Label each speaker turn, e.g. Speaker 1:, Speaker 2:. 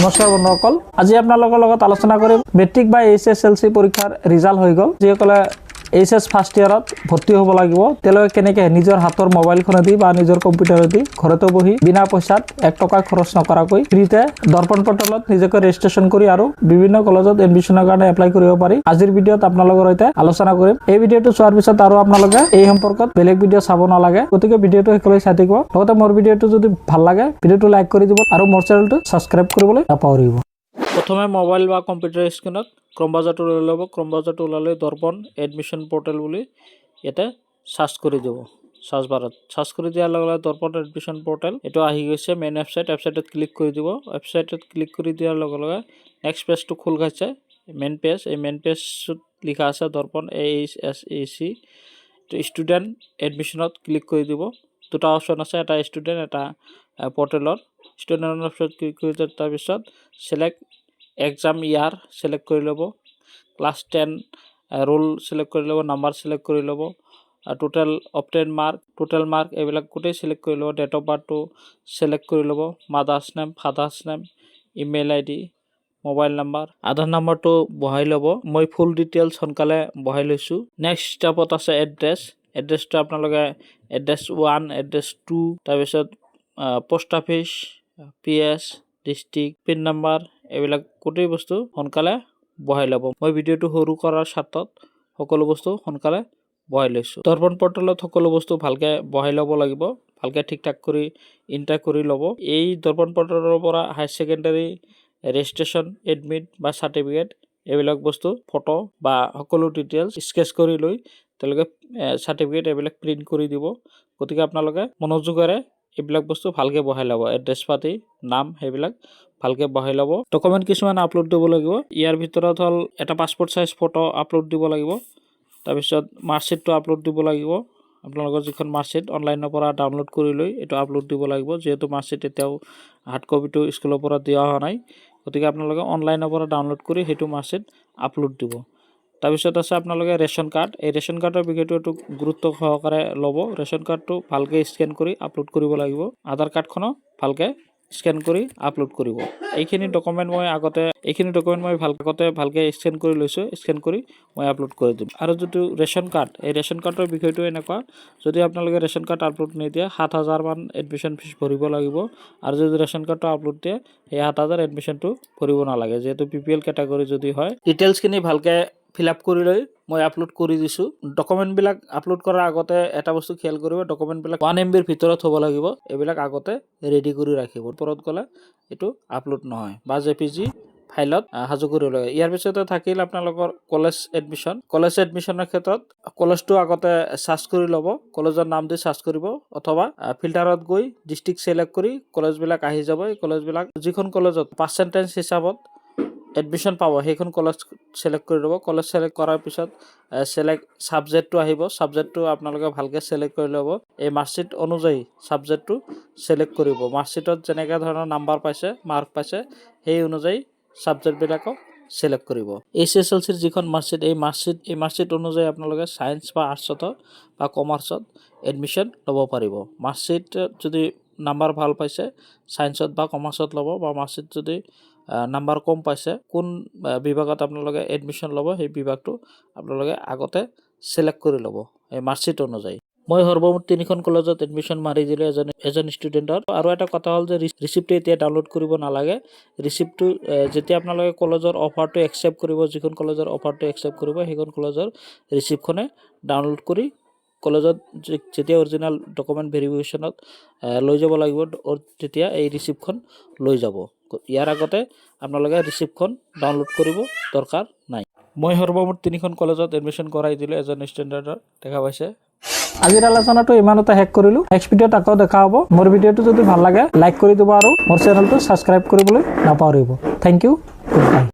Speaker 1: নমস্কাৰ বন্ধুসকল, আজি আপোনালোকৰ লগত আলোচনা কৰিম মেট্ৰিক বা এইচএছএলসি পৰীক্ষাৰ ৰিজাল্ট হৈ গ'ল। যিসকলে এইচএছ ফাৰ্ষ্ট ইয়াৰত ভৰ্তি হ'ব লাগিব তেওঁলোকে কেনেকৈ নিজৰ হাতৰ মোবাইলখনেদি বা নিজৰ কম্পিউটাৰেদি ঘৰতে বহি বিনা পইচাত 1 টকা খৰচ নকৰাকৈ ফ্ৰীতে দৰ্পণ পৰ্টেলত নিজকে ৰেজিষ্ট্ৰেশ্যন কৰি আৰু বিভিন্ন কলেজত এডমিশ্যনৰ কাৰণে এপ্লাই কৰিব পাৰি। আজিৰ ভিডিঅ'ত আপোনালোকৰ সৈতে আলোচনা কৰিম। এই ভিডিঅ'টো চোৱাৰ পিছত আৰু আপোনালোকে এই সম্পৰ্কত বেলেগ ভিডিঅ' চাব নালাগে, গতিকে ভিডিঅ'টো শেষলৈ চাই থাকিব। লগতে মোৰ ভিডিঅ'টো যদি ভাল লাগে ভিডিঅ'টো লাইক কৰি দিব আৰু মোৰ চেনেলটো ছাবস্ক্ৰাইব কৰিবলৈ নাপাহৰিব। প্ৰথমে মোবাইল বা কম্পিউটাৰ স্ক্ৰীনত ক্ৰম ব্ৰাউজাৰটো লৈ ল'ব। ক্ৰম ব্ৰাউজাৰটো ওলালে দৰ্পণ এডমিশ্যন পৰ্টেল বুলি ইয়াতে সাৰ্চ কৰি দিব। সাৰ্চ বাৰত সাৰ্চ কৰি দিয়াৰ লগে লগে দৰ্পণ এডমিশ্যন পৰ্টেল এইটো আহি গৈছে। মেইন ৱেবছাইটত ক্লিক কৰি দিব। ৱেবছাইটত ক্লিক কৰি দিয়াৰ লগে লগে নেক্সট পেজটো খোল খাইছে। মেইন পেজ, এই মেইন পেজত লিখা আছে দৰ্পণ AHSAC ষ্টুডেণ্ট এডমিশ্যনত ক্লিক কৰি দিব। দুটা অপশ্যন আছে, এটা ষ্টুডেণ্ট এটা পৰ্টেলৰ। ষ্টুডেণ্টৰ অপশ্যন ক্লিক কৰি দিয়াৰ তাৰপিছত চিলেক্ট এক্সাম ইয়াৰ চিলেক্ট কৰি ল'ব। ক্লাছ 10 ৰোল চিলেক্ট কৰি ল'ব, নাম্বাৰ চিলেক্ট কৰি ল'ব, total obtain mark, total mark এইবিলাক গোটেই চিলেক্ট কৰি ল'ব। ডেট অফ বাৰ্থটো চিলেক্ট কৰি ল'ব, mother's name, father's name, email ID, mobile number, Aadhaar নাম্বাৰটো বহাই ল'ব। মই ফুল ডিটেইলছ সোনকালে বহাই লৈছোঁ। নেক্সট ষ্টেপত আছে এড্ৰেছ। এড্ৰেছটো আপোনালোকে এড্ৰেছ 1, এড্ৰেছ 2, তাৰপিছত post office, PS, district, pin number এইবিলাক গোটেই বস্তু সোনকালে বহাই ল'ব। মই ভিডিঅ'টো সৰু কৰাৰ স্বাৰ্থত সকলো বস্তু সোনকালে বহাই লৈছোঁ। দৰ্পণ পৰ্টেলত সকলো বস্তু ভালকৈ বহাই ল'ব লাগিব, ভালকৈ ঠিক ঠাক কৰি ইণ্টাৰ কৰি ল'ব। এই দৰ্পণ পৰ্টেলৰ পৰা হায়াৰ ছেকেণ্ডাৰী ৰেজিষ্ট্ৰেশ্যন এডমিট বা চাৰ্টিফিকেট এইবিলাক বস্তু ফটো বা সকলো ডিটেইলছ স্কেচ কৰি লৈ তেওঁলোকে চাৰ্টিফিকেট এইবিলাক প্ৰিণ্ট কৰি দিব। গতিকে আপোনালোকে মনোযোগেৰে এইবিলাক বস্তু ভালকৈ বহাই ল'ব। এড্ৰেছ পাতি, নাম সেইবিলাক ভালকৈ বহাই ল'ব। ডকুমেণ্ট কিছুমান আপলোড দিব লাগিব। ইয়াৰ ভিতৰত হ'ল এটা পাছপোৰ্ট চাইজ ফটো আপলোড দিব লাগিব। তাৰপিছত মাৰ্কশ্বিটটো আপলোড দিব লাগিব। আপোনালোকৰ যিখন মাৰ্কশ্বিট অনলাইনৰ পৰা ডাউনলোড কৰি লৈ এইটো আপলোড দিব লাগিব। যিহেতু মাৰ্কশ্বিট এতিয়াও হাৰ্ড কপিটো স্কুলৰ পৰা দিয়া হোৱা নাই, গতিকে আপোনালোকে অনলাইনৰ পৰা ডাউনলোড কৰি সেইটো মাৰ্কশ্বিট আপলোড দিব। তাৰপিছত আছে আপোনালোকে ৰেচন কাৰ্ড। এই ৰেচন কাৰ্ডৰ বিষয়টো এইটো গুৰুত্ব সহকাৰে ল'ব। ৰেচন কাৰ্ডটো ভালকৈ স্কেন কৰি আপলোড কৰিব লাগিব। আধাৰ কাৰ্ডখনো ভালকৈ স্কেন কৰি আপলোড কৰিব। এইখিনি ডকুমেণ্ট মই ভালকৈ স্কেন কৰি লৈছোঁ। স্কেন কৰি মই আপলোড কৰি দিম। আৰু যিটো ৰেচন কাৰ্ড, এই ৰেচন কাৰ্ডৰ বিষয়টো এনেকুৱা, যদি আপোনালোকে ৰেচন কাৰ্ড আপলোড নিদিয়ে 7,000 মান এডমিশ্যন ফিজ ভৰিব লাগিব। আৰু যদি ৰেচন কাৰ্ডটো আপলোড দিয়ে সেই 7,000 এডমিশ্যনটো ভৰিব নালাগে। যিহেতু BPL কেটাগৰী যদি হয়, ডিটেইলছখিনি ভালকৈ ফিল আপ কৰি লৈ মই আপলোড কৰি দিছোঁ। ডকুমেণ্টবিলাক আপলোড কৰাৰ আগতে এটা বস্তু খেয়াল কৰিব, ডকুমেণ্টবিলাক 1 MBৰ ভিতৰত হ'ব লাগিব। এইবিলাক আগতে ৰেডি কৰি ৰাখিব, ওপৰত গ'লে এইটো আপলোড নহয় বা JPG ফাইলত সাজু কৰি লয়। ইয়াৰ পিছতে থাকিল আপোনালোকৰ কলেজ এডমিশ্যন। কলেজ এডমিশ্যনৰ ক্ষেত্ৰত কলেজটো আগতে চাৰ্চ কৰি ল'ব। কলেজৰ নাম দি চাৰ্চ কৰিব অথবা ফিল্টাৰত গৈ ডিষ্ট্ৰিক্ট চিলেক্ট কৰি কলেজবিলাক আহি যাব। এই কলেজবিলাক যিখন কলেজত পাৰ্চেণ্টেজ হিচাপত এডমিশ্যন পাব সেইখন কলেজ চিলেক্ট কৰি ল'ব। কলেজ চিলেক্ট কৰাৰ পিছত চিলেক্ট ছাবজেক্টটো আহিব। ছাবজেক্টটো আপোনালোকে ভালকৈ চিলেক্ট কৰি ল'ব। এই মাৰ্কশ্বিট অনুযায়ী ছাবজেক্টটো চিলেক্ট কৰিব। মাৰ্কশ্বিটত যেনেকৈ ধৰণৰ নাম্বাৰ পাইছে, মাৰ্ক পাইছে, সেই অনুযায়ী ছাবজেক্টবিলাকক চিলেক্ট কৰিব। HSLCৰ যিখন মাৰ্কশ্বিট, এই মাৰ্কশ্বিট অনুযায়ী আপোনালোকে ছায়েন্স বা আৰ্টছত বা কমাৰ্চত এডমিশ্যন ল'ব পাৰিব। মাৰ্কশ্বিট যদি নাম্বাৰ ভাল পাইছে ছায়েন্সত বা কমাৰ্চত ল'ব, বা মাৰ্কশ্বিট যদি নাম্বাৰ কম পাইছে কোন বিভাগত আপোনালোকে এডমিশ্যন ল'ব সেই বিভাগটো আপোনালোকে আগতে চিলেক্ট কৰি ল'ব এই মাৰ্কশ্বিট অনুযায়ী। মই সৰ্বমুঠ 3খন কলেজত এডমিশ্যন মাৰি দিলোঁ এজন ষ্টুডেণ্টৰ। আৰু এটা কথা হ'ল যে ৰিচিপ্টটো এতিয়া ডাউনলোড কৰিব নালাগে। ৰিচিপ্টটো যেতিয়া আপোনালোকে কলেজৰ অফাৰটো একচেপ্ট কৰিব, যিখন কলেজৰ অফাৰটো একচেপ্ট কৰিব সেইখন কলেজৰ ৰিচিপ্টখনে ডাউনলোড কৰি কলেজত যেতিয়া অৰিজিনেল ডকুমেণ্ট ভেৰিফিকেশ্যনত লৈ যাব লাগিব তেতিয়া এই ৰিচিপ্টখন লৈ যাব। ইয়াৰ আগতে আপোনালোকে ৰিচিপ্টখন ডাউনলোড কৰিব দৰকাৰ নাই। মই সৰ্বমুঠ 3খন কলেজত এডমিশ্যন কৰাই দিলোঁ এজন ষ্টুডেণ্টৰ। দেখা পাইছে। আজিৰ আলোচনাটো ইমানতে শেষ কৰিলোঁ। নেক্সট ভিডিঅ'ত আকৌ দেখা হ'ব। মোৰ ভিডিঅ'টো যদি ভাল লাগে লাইক কৰি দিব আৰু মোৰ চেনেলটো ছাবস্ক্ৰাইব কৰিবলৈ নাপাহৰিব। Thank you, good bye.